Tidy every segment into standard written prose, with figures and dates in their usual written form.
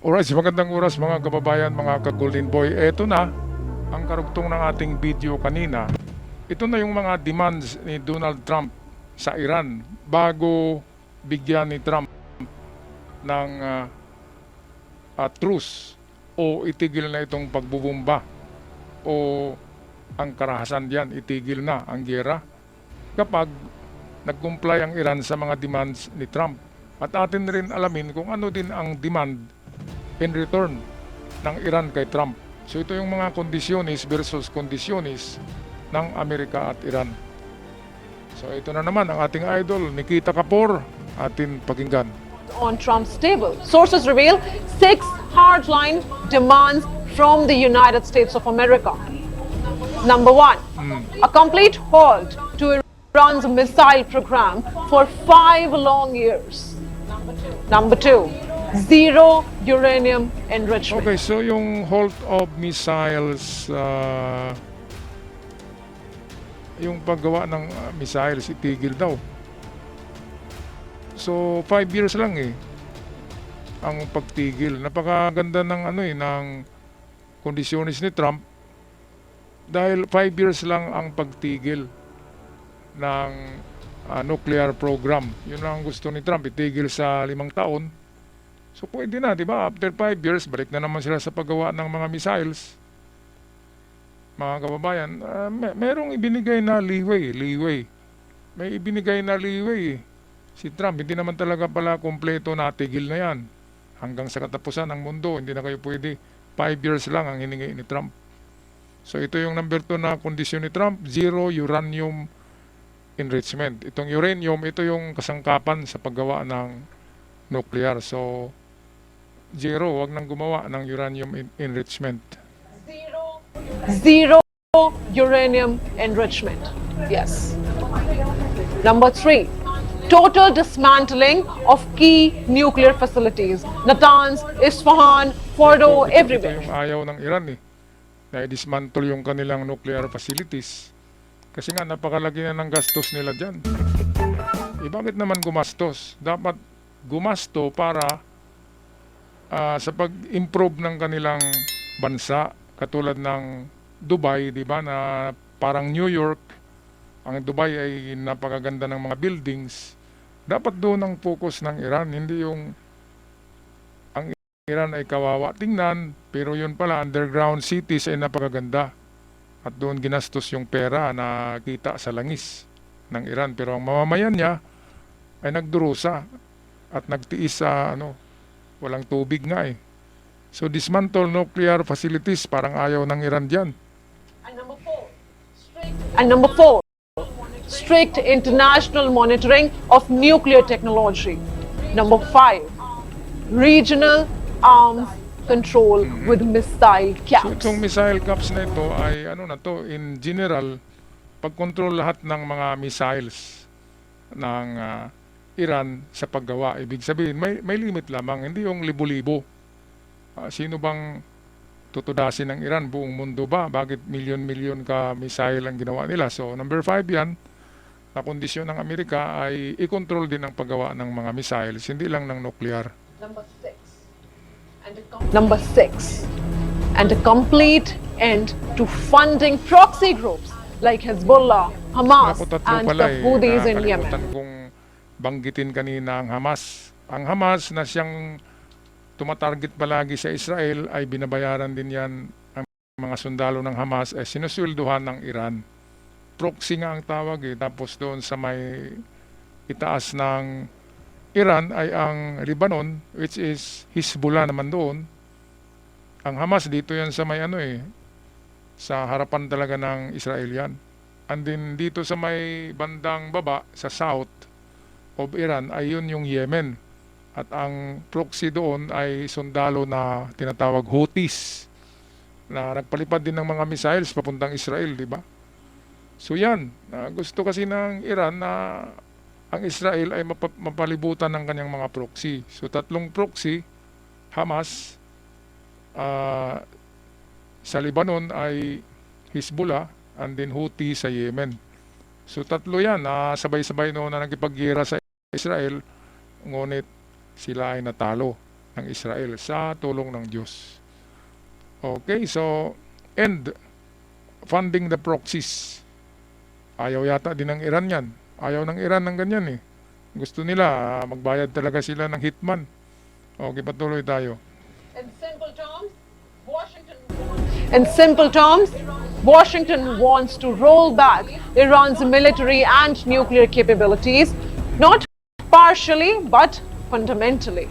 Alright, magandang oras mga kababayan, mga ka-Golden Boy. Eto na, ang karugtong ng ating video kanina. Ito na yung mga demands ni Donald Trump sa Iran bago bigyan ni Trump ng truce o itigil na itong pagbubumba o ang karahasan diyan, itigil na ang giyera kapag nag-comply ang Iran sa mga demands ni Trump. At atin rin alamin kung ano din ang demand in return ng Iran kay Trump. So ito yung mga kondisyonis versus kondisyonis ng Amerika at Iran. So ito na naman ang ating idol, Nikita Kapoor, atin pakinggan. On Trump's table, sources reveal 6 hardline demands from the United States of America. Number 1, a complete halt to Iran's missile program for 5 long years. Number 2, zero uranium enrichment. Okay, so yung halt of missiles, yung paggawa ng missiles, itigil daw. So 5 years lang ang pagtigil. Napakaganda ng ng kondisyonis ni Trump dahil 5 years lang ang pagtigil ng nuclear program. Yun lang ang gusto ni Trump, itigil sa 5 taon. So pwede na, di ba? After 5 years, balik na naman sila sa paggawa ng mga missiles. Mga kababayan, merong ibinigay na leeway. May ibinigay na leeway. Si Trump, hindi naman talaga pala kompleto na tigil na yan. Hanggang sa katapusan ng mundo, hindi na kayo pwede. 5 years lang ang hiningi ni Trump. So ito yung number 2 na kondisyon ni Trump, zero uranium enrichment. Itong uranium, ito yung kasangkapan sa paggawa ng nuclear. So, zero, wag nang gumawa ng uranium enrichment. Zero uranium enrichment. Yes. Number 3, total dismantling of key nuclear facilities. Natanz, Isfahan, Fordo, Ito everywhere. yung ayaw ng Iran na i-dismantle yung kanilang nuclear facilities. Kasi nga, napakalaki na ng gastos nila dyan. Bakit naman gumastos? Dapat gumasto para sa pag-improve ng kanilang bansa, katulad ng Dubai, di ba, na parang New York. Ang Dubai ay napakaganda ng mga buildings. Dapat doon ang focus ng Iran, hindi yung ang Iran ay kawawa tingnan, pero yun pala, underground cities ay napakaganda. At doon ginastos yung pera na kita sa langis ng Iran. Pero ang mamamayan niya ay nagdurusa at nagtiis sa walang tubig nga So dismantle nuclear facilities, parang ayaw ng Iran dyan. And number 4, strict international monitoring of nuclear technology. Number 5, regional arms control with missile So caps. itong missile caps na ito ay in general, pagkontrol lahat ng mga missiles ng Iran sa paggawa. Ibig sabihin, may limit lamang, hindi yung libo-libo. Sino bang tutudasin ng Iran? Buong mundo ba? Bakit milyon-milyon ka missile ang ginawa nila? So number 5 yan, na kondisyon ng Amerika ay i-control din ang paggawa ng mga missiles, hindi lang ng nuclear. Number 6, and a complete end to funding proxy groups like Hezbollah, Hamas, Ako tatlo and pala the Houthis in Yemen. nakalimutan kong banggitin kanina ang Hamas. Ang Hamas na siyang tumatarget palagi sa Israel ay binabayaran din yan, ang mga sundalo ng Hamas ay sinuswelduhan ng Iran. Proxy nga ang tawag Tapos doon sa may itaas ng Iran ay ang Lebanon, which is Hezbollah naman doon. Ang Hamas dito yan sa may sa harapan talaga ng Israel yan. And then dito sa may bandang baba, sa south of Iran, ay yun yung Yemen. At ang proxy doon ay sundalo na tinatawag Houthis, na nagpalipad din ng mga missiles papuntang Israel, di ba? So yan, gusto kasi ng Iran na ang Israel ay mapalibutan ng kanyang mga proxy. So tatlong proxy, Hamas, sa Lebanon ay Hezbollah, and then Houthi sa Yemen. So tatlo yan, sabay-sabay noon na nagkipaggera sa Israel, ngunit sila ay natalo. ng Israel sa tulong ng Diyos. Okay, so, and funding the proxies. Ayaw yata din ng Iran yan. Ayaw ng Iran ng ganyan eh. Gusto nila, magbayad talaga sila ng hitman. Okay, patuloy tayo. In simple terms, Washington wants to roll back Iran's military and nuclear capabilities, not partially but fundamentally.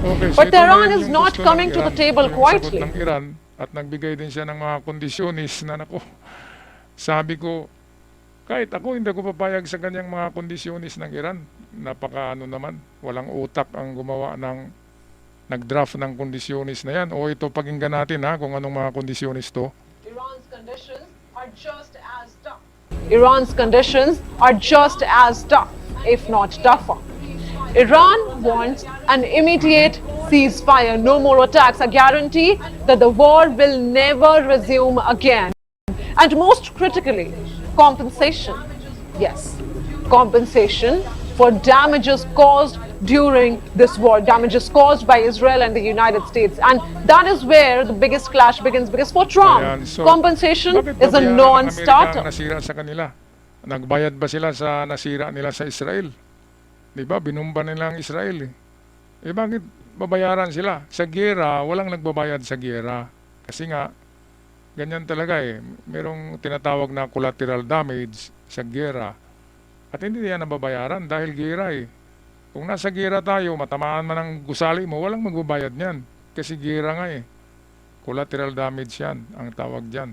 Okay, But ito Tehran na is yung not gusto ng coming to the Iran, table yung quietly. sagot ng Iran, at nagbigay din siya ng mga kondisyonis na nako. Sabi ko, kahit ako hindi ko papayag sa ganyang mga kondisyonis ng Iran. Napaka naman, walang utak ang gumawa ng nag-draft ng kondisyonis na yan. O ito, pakinggan natin ha, kung anong mga kondisyonis to. Iran's conditions are just as tough. Iran's conditions are just as tough, if not tougher. Iran wants an immediate ceasefire, no more attacks, a guarantee that the war will never resume again. And most critically, compensation. Yes, compensation for damages caused during this war, damages caused by Israel and the United States. And that is where the biggest clash begins, because for Trump, Ayan, so, compensation bakit is a babayaran ng non-starter. Amerika ang nasira sa kanila? Nagbayad ba sila sa nasira nila sa Israel? Di ba? Binumba nila ang Israel eh. Eh bakit babayaran sila? Sa giyera, walang nagbabayad sa giyera. Kasi nga, ganyan talaga eh. Merong tinatawag na collateral damage sa giyera. At hindi yan nababayaran dahil giyera eh. Kung nasa giyera tayo, matamaan man ang gusali mo, walang magbabayad niyan. Kasi giyera nga eh. Collateral damage yan, ang tawag dyan.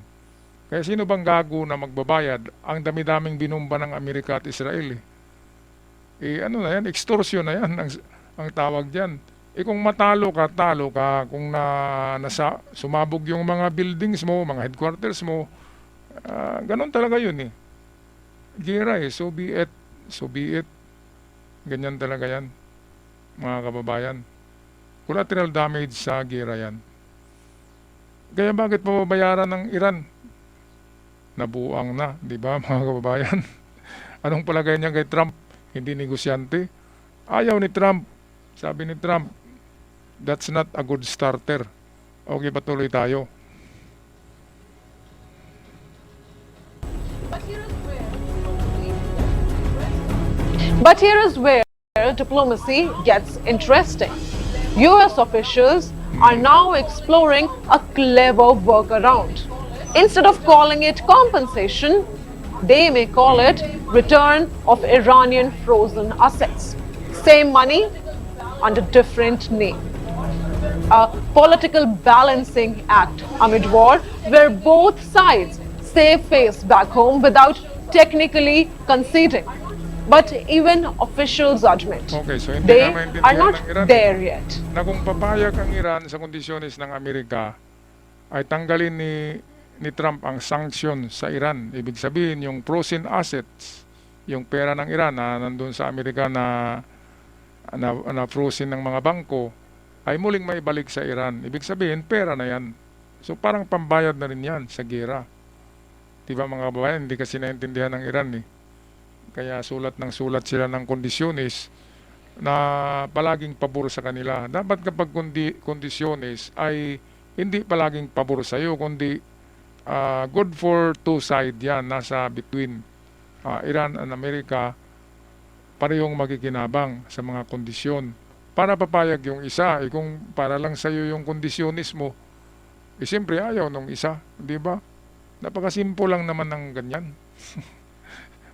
Kaya sino bang gago na magbabayad? Ang dami-daming binumba ng Amerika at Israel eh. Eh ano na yan, extortion na yan ang tawag dyan. Eh kung matalo ka, talo ka. Kung sumabog yung mga buildings mo, mga headquarters mo, ganun talaga yun eh. Gera eh, so be it. So be it. Ganyan talaga yan, mga kababayan. Collateral damage sa gera yan. Kaya bakit pababayaran ng Iran? Nabuang na, di ba mga kababayan? Anong palagay niya kay Trump? Hindi negosyante. Ayaw ni Trump. Sabi ni Trump, that's not a good starter. Okay, patuloy tayo. But here is where diplomacy gets interesting. US officials are now exploring a clever workaround. Instead of calling it compensation, they may call it return of Iranian frozen assets. Same money under different name. A political balancing act amid war where both sides save face back home without technically conceding. But even official judgment, Okay, so hindi they na maintindihan are not ng Iran there yet. na kung papayag ang Iran sa kondisyones ng Amerika ay tanggalin ni Trump ang sanction sa Iran. Ibig sabihin yung frozen assets, yung pera ng Iran na nandun sa Amerika na frozen ng mga bangko, ay muling maibalik sa Iran. Ibig sabihin, pera na yan. So parang pambayad na rin yan sa gera. Diba mga kababayan, hindi kasi naintindihan ng Iran eh. Kaya sulat sila ng kondisyones na palaging pabor sa kanila. Dapat kapag kondisyones ay hindi palaging pabor sa iyo, kundi good for two side yan. Nasa between Iran and Amerika, parehong makikinabang sa mga kondisyon. Para papayag yung isa, kung para lang sa iyo yung kondisyones mo, siyempre ayaw nung isa, di ba? Napakasimple lang naman ng ganyan.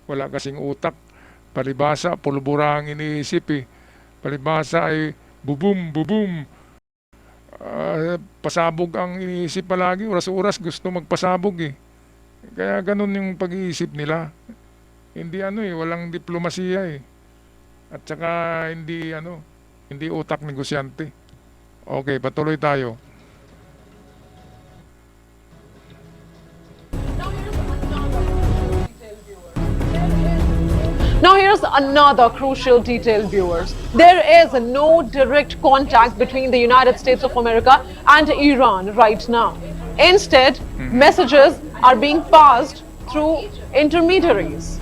Wala kasing utak. Palibasa, pulbura ang iniisip eh. Palibasa ay bubum. Pasabog ang iniisip palagi. Oras-oras gusto magpasabog eh. Kaya ganun yung pag-iisip nila. Hindi walang diplomasiya eh. At saka hindi utak negosyante. Okay, patuloy tayo. Now here's another crucial detail, viewers. There is no direct contact between the United States of America and Iran right now. Instead, messages are being passed through intermediaries.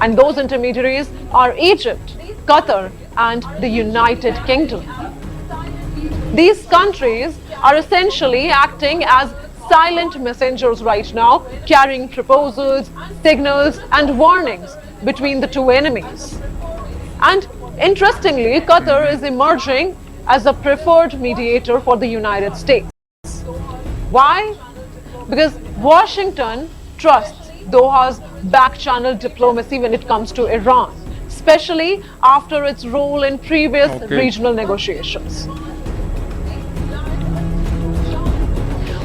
And those intermediaries are Egypt, Qatar, and the United Kingdom. These countries are essentially acting as silent messengers right now, carrying proposals, signals, and warnings between the two enemies. And interestingly, Qatar is emerging as a preferred mediator for the United States. Why? Because Washington trusts Doha's back-channel diplomacy when it comes to Iran, especially after its role in previous regional negotiations.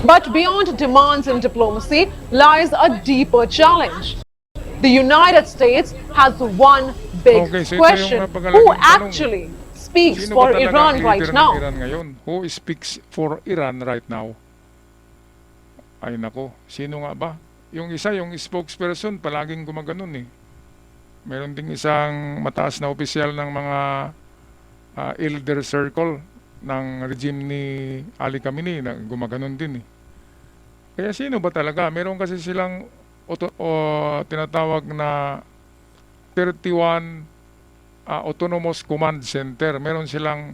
But beyond demands in diplomacy lies a deeper challenge. The United States has one big so ito question: yung napakalaging who tanong. actually speaks Sino for ba talaga Iran ang right leader ng now? Iran ngayon? Who speaks for Iran right now? Ay nako, sino nga ba? Yung isa, yung spokesperson, palaging gumaganon eh. Meron ding isang mataas na opisyal ng mga elder circle ng regime ni Ali Khamenei na gumaganon din eh. Kaya sino ba talaga? Meron kasi silang tinatawag na 31 autonomous command center. Meron silang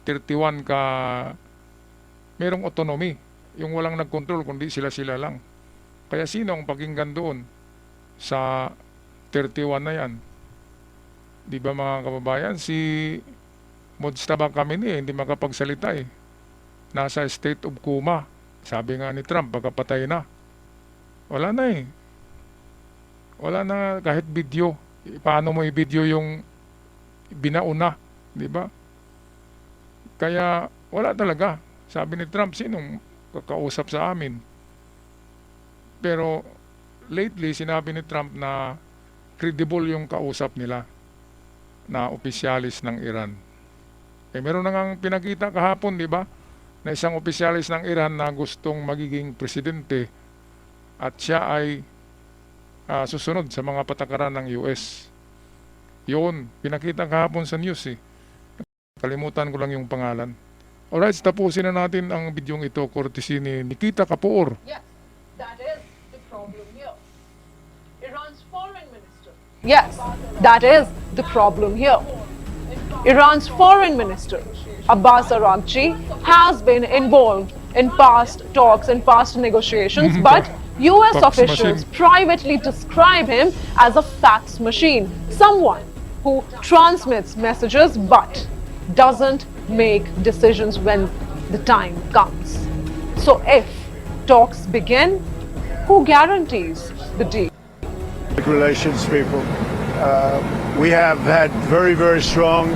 31 merong autonomy. Yung walang nagkontrol kundi sila-sila lang. Kaya sino ang pakinggan doon sa 31 na yan? Di ba mga kababayan, si Mujtaba Khamenei hindi makapagsalita eh. Nasa state of coma. Sabi nga ni Trump, pagkapatay na. Wala na eh. Wala na kahit video. Paano mo i-video yung binauna, di ba? Kaya wala talaga. Sabi ni Trump, sinong kakausap sa amin? Pero lately, sinabi ni Trump na credible yung kausap nila na opisyalis ng Iran. Eh meron na ngang pinakita kahapon, di ba? Na isang opisyalis ng Iran na gustong magiging presidente at siya ay susunod sa mga patakaran ng US. Yun, pinakita kahapon sa news eh. Kalimutan ko lang yung pangalan. Alright, tapusin na natin ang bidyong ito courtesy ni Nikita Kapoor. Yes, that is the problem here. Iran's foreign minister. Yes, that is the problem here. Iran's foreign minister, Abbas Araghchi, has been involved in past talks and past negotiations, but US Fax officials machine. privately describe him as a fax machine, someone who transmits messages but doesn't make decisions when the time comes. So if talks begin, who guarantees the deal? Relations people. We have had very, very strong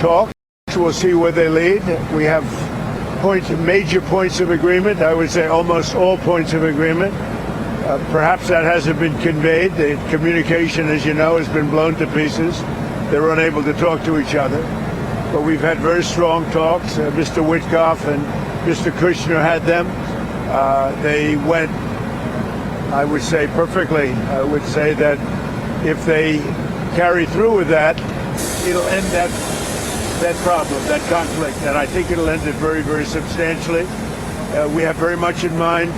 talks. We'll see where they lead. We have major points of agreement. I would say almost all points of agreement. Perhaps that hasn't been conveyed. The communication, as you know, has been blown to pieces. They're unable to talk to each other. But we've had very strong talks. Mr. Witkoff and Mr. Kushner had them. They went, I would say, perfectly. I would say that if they carry through with that, it'll end that problem, that conflict. And I think it'll end it very, very substantially. We have very much in mind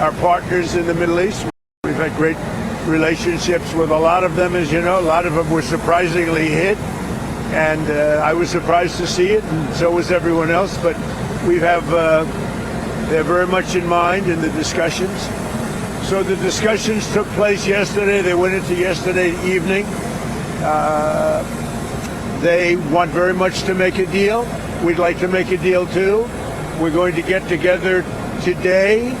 our partners in the Middle East. We've had great relationships with a lot of them, as you know. A lot of them were surprisingly hit. And I was surprised to see it, and so was everyone else. But we have, they're very much in mind in the discussions. So the discussions took place yesterday. They went into yesterday evening. They want very much to make a deal. We'd like to make a deal too. We're going to get together today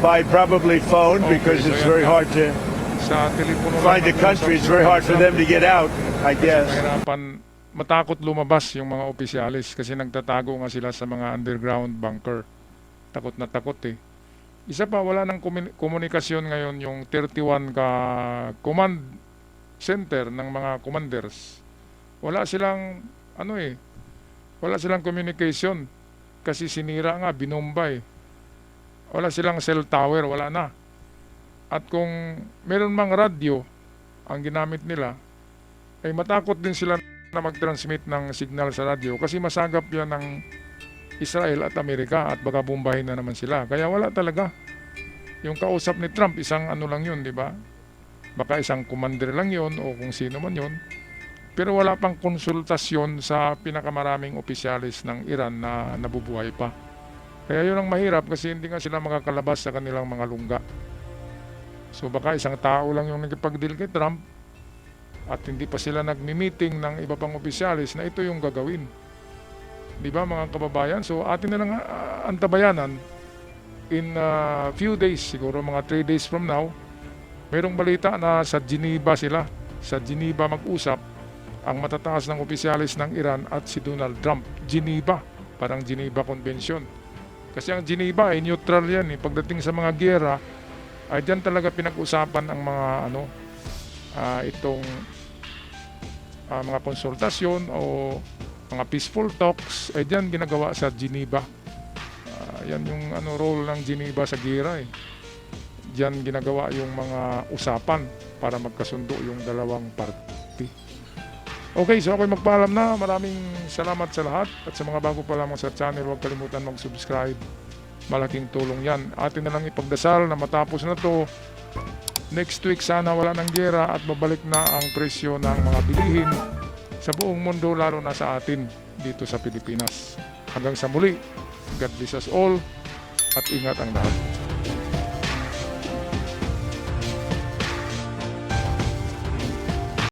by probably phone because it's very hard to Sa telepono find a country. It's very hard for them to get out, I guess. Mahirapan, matakot lumabas yung mga opisyalis kasi nagtatago nga sila sa mga underground bunker. Takot na takot eh. Isa pa, wala ng komunikasyon ngayon yung 31 command center ng mga commanders. Wala silang, wala silang communication kasi sinira nga, binomba eh. Wala silang cell tower, wala na. At kung meron mang radyo ang ginamit nila, ay matakot din sila na mag-transmit ng signal sa radyo kasi masagap yan ng Israel at Amerika at baka bombahin na naman sila. Kaya wala talaga. Yung kausap ni Trump, isang lang yun, di ba? Baka isang commander lang yun o kung sino man yun. Pero wala pang konsultasyon sa pinakamaraming opisyalis ng Iran na nabubuhay pa. Kaya yun ang mahirap kasi hindi nga sila makakalabas sa kanilang mga lungga. So baka isang tao lang yung nagkipag-deal kay Trump at hindi pa sila nagmi-meeting ng iba pang opisyalis na ito yung gagawin. Di ba mga kababayan? So atin na lang antabayanan in few days, siguro mga 3 days from now, mayroong balita na sa Geneva sila. Sa Geneva mag-usap ang matataas ng opisyalis ng Iran at si Donald Trump. Geneva, parang Geneva Convention. Kasi ang Geneva ay neutral yan. Pagdating sa mga giyera, ay dyan talaga pinag-usapan ang mga mga konsultasyon o mga peaceful talks, ay dyan ginagawa sa Geneva. Yan yung role ng Geneva sa giyera eh. Diyan ginagawa yung mga usapan para magkasundo yung dalawang party. Okay, so ako'y magpaalam na. Maraming salamat sa lahat. At sa mga bago pa lamang sa channel, huwag kalimutan mag-subscribe. Malaking tulong yan. Atin na lang ipagdasal na matapos na to. Next week sana wala ng giyera at babalik na ang presyo ng mga bilihin sa buong mundo, lalo na sa atin dito sa Pilipinas. Hanggang sa muli, God bless us all at ingat ang lahat.